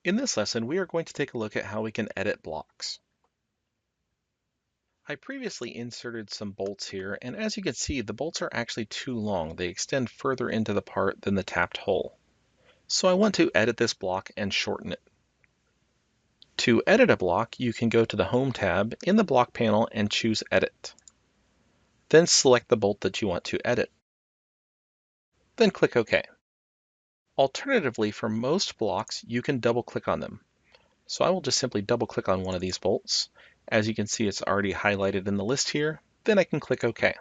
In this lesson, we are going to take a look at how we can edit blocks. I previously inserted some bolts here, and as you can see, the bolts are actually too long. They extend further into the part than the tapped hole. So I want to edit this block and shorten it. To edit a block, you can go to the Home tab in the Block panel and choose Edit. Then select the bolt that you want to edit. Then click OK. Alternatively, for most blocks, you can double-click on them. So I will just simply double-click on one of these bolts. As you can see, it's already highlighted in the list here. Then I can click OK.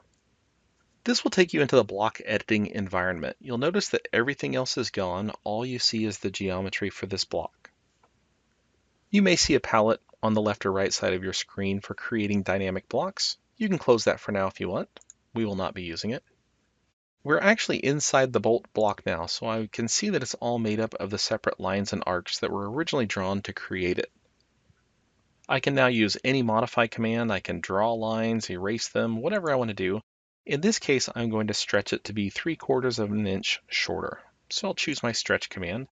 This will take you into the block editing environment. You'll notice that everything else is gone. All you see is the geometry for this block. You may see a palette on the left or right side of your screen for creating dynamic blocks. You can close that for now if you want. We will not be using it. We're actually inside the bolt block now, so I can see that it's all made up of the separate lines and arcs that were originally drawn to create it. I can now use any modify command. I can draw lines, erase them, whatever I want to do. In this case, I'm going to stretch it to be 3/4 of an inch shorter. So I'll choose my stretch command,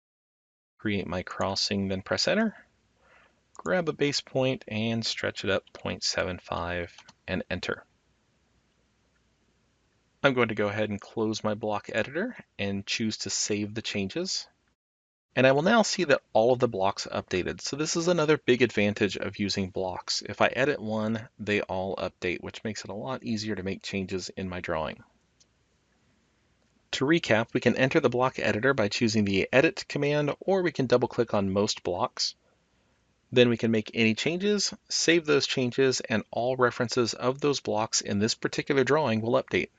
create my crossing, then press enter, grab a base point and stretch it up 0.75 and enter. I'm going to go ahead and close my block editor and choose to save the changes. And I will now see that all of the blocks updated. So this is another big advantage of using blocks. If I edit one, they all update, which makes it a lot easier to make changes in my drawing. To recap, we can enter the block editor by choosing the edit command, or we can double click on most blocks. Then we can make any changes, save those changes, and all references of those blocks in this particular drawing will update.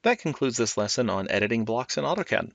That concludes this lesson on editing blocks in AutoCAD.